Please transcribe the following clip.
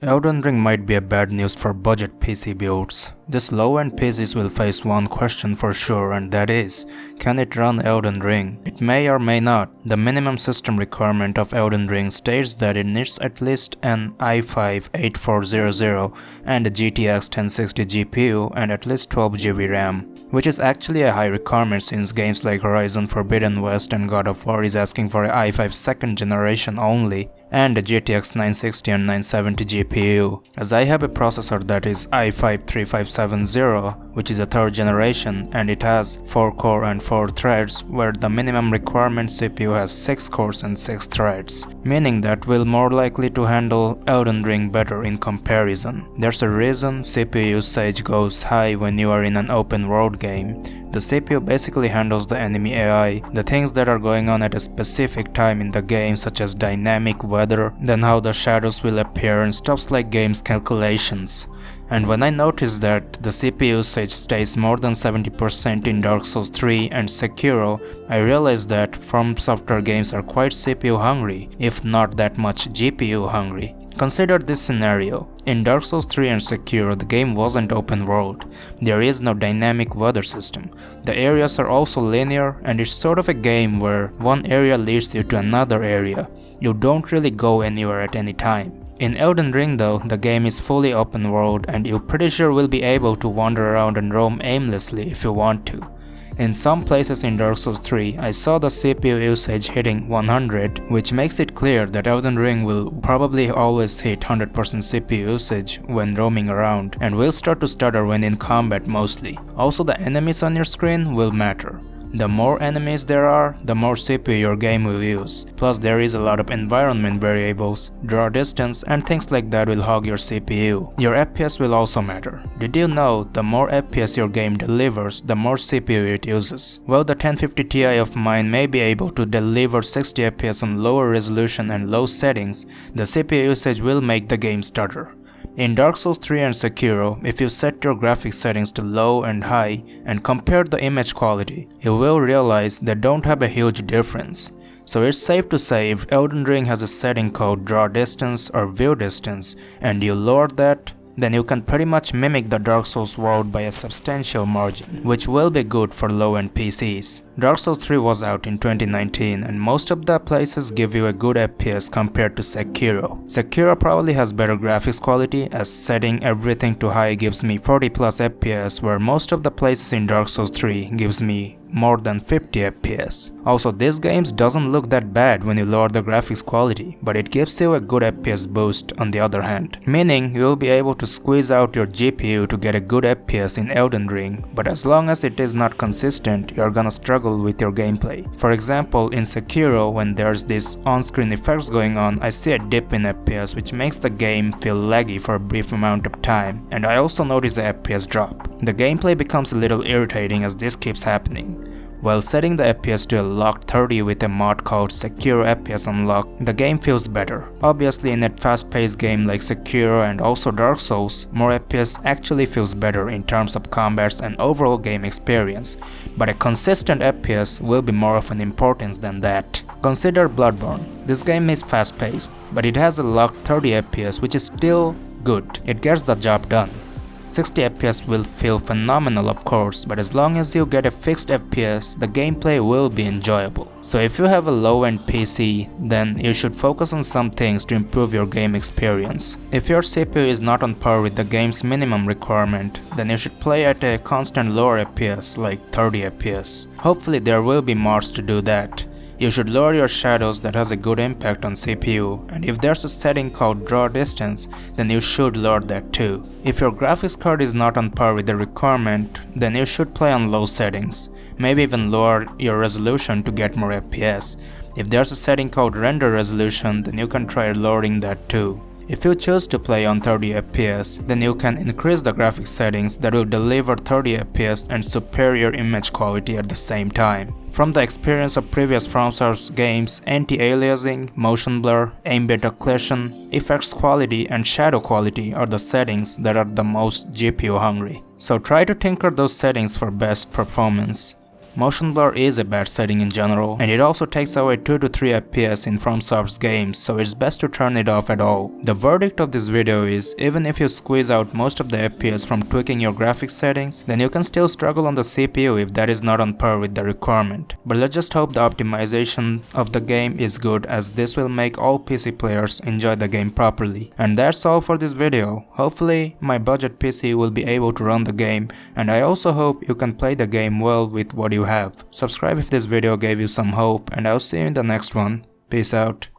Elden Ring might be a bad news for budget PC builds. This low-end PCs will face one question for sure, and that is, can it run Elden Ring? It may or may not. The minimum system requirement of Elden Ring states that it needs at least an i5-8400 and a GTX 1060 GPU and at least 12GB RAM, which is actually a high requirement since games like Horizon Forbidden West and God of War is asking for an i5 second generation only and a GTX 960 and 970 GPU, as I have a processor that is i5-3570, which is a third generation, and it has 4 core and 4 threads, where the minimum requirement CPU has 6 cores and 6 threads, meaning that we'll more likely to handle Elden Ring better in comparison. There's a reason CPU usage goes high when you are in an open world game. The CPU basically handles the enemy AI, the things that are going on at a specific time in the game, such as dynamic weather, then how the shadows will appear and stuff like game's calculations. And when I noticed that the CPU usage stays more than 70% in Dark Souls 3 and Sekiro, I realized that From Software games are quite CPU hungry, if not that much GPU hungry. Consider this scenario. In Dark Souls 3 and Sekiro, the game wasn't open world. There is no dynamic weather system. The areas are also linear, and it's sort of a game where one area leads you to another area. You don't really go anywhere at any time. In Elden Ring though, the game is fully open world and you pretty sure will be able to wander around and roam aimlessly if you want to. In some places in Dark Souls 3, I saw the CPU usage hitting 100, which makes it clear that Elden Ring will probably always hit 100% CPU usage when roaming around and will start to stutter when in combat mostly. Also, the enemies on your screen will matter. The more enemies there are, the more CPU your game will use. Plus there is a lot of environment variables, draw distance and things like that will hog your CPU. Your FPS will also matter. Did you know the more FPS your game delivers, the more CPU it uses? Well, the 1050 Ti of mine may be able to deliver 60 FPS on lower resolution and low settings. The CPU usage will make the game stutter. In Dark Souls 3 and Sekiro, if you set your graphics settings to low and high and compare the image quality, you will realize they don't have a huge difference. So it's safe to say if Elden Ring has a setting called draw distance or view distance and you lower that, then you can pretty much mimic the Dark Souls world by a substantial margin, which will be good for low-end PCs. Dark Souls 3 was out in 2019 and most of the places give you a good FPS compared to Sekiro. Sekiro probably has better graphics quality as setting everything to high gives me 40 plus FPS, where most of the places in Dark Souls 3 gives me more than 50 FPS. Also, this game doesn't look that bad when you lower the graphics quality, but it gives you a good FPS boost on the other hand, meaning you will be able to squeeze out your GPU to get a good FPS in Elden Ring, but as long as it is not consistent, you are gonna struggle with your gameplay. For example, in Sekiro, when there's these on-screen effects going on, I see a dip in FPS which makes the game feel laggy for a brief amount of time, and I also notice a FPS drop. The gameplay becomes a little irritating as this keeps happening. While setting the FPS to a locked 30 with a mod called Sekiro FPS Unlock, the game feels better. Obviously, in a fast-paced game like Sekiro and also Dark Souls, more FPS actually feels better in terms of combats and overall game experience, but a consistent FPS will be more of an importance than that. Consider Bloodborne. This game is fast-paced, but it has a locked 30 FPS which is still good. It gets the job done. 60 FPS will feel phenomenal of course, but as long as you get a fixed FPS, the gameplay will be enjoyable. So if you have a low-end PC, then you should focus on some things to improve your game experience. If your CPU is not on par with the game's minimum requirement, then you should play at a constant lower FPS like 30 FPS. Hopefully there will be mods to do that. You should lower your shadows, that has a good impact on CPU, and if there's a setting called draw distance, then you should lower that too. If your graphics card is not on par with the requirement, then you should play on low settings. Maybe even lower your resolution to get more FPS. If there's a setting called render resolution, then you can try lowering that too. If you choose to play on 30 FPS, then you can increase the graphics settings that will deliver 30 FPS and superior image quality at the same time. From the experience of previous FromSoft games, anti-aliasing, motion blur, ambient occlusion, effects quality and shadow quality are the settings that are the most GPU hungry. So try to tinker those settings for best performance. Motion blur is a bad setting in general, and it also takes away 2 to 3 FPS in FromSoft's games, so it's best to turn it off at all. The verdict of this video is, even if you squeeze out most of the FPS from tweaking your graphics settings, then you can still struggle on the CPU if that is not on par with the requirement. But let's just hope the optimization of the game is good, as this will make all PC players enjoy the game properly. And that's all for this video. Hopefully my budget PC will be able to run the game, and I also hope you can play the game well with what you have. Subscribe if this video gave you some hope, and I'll see you in the next one. Peace out.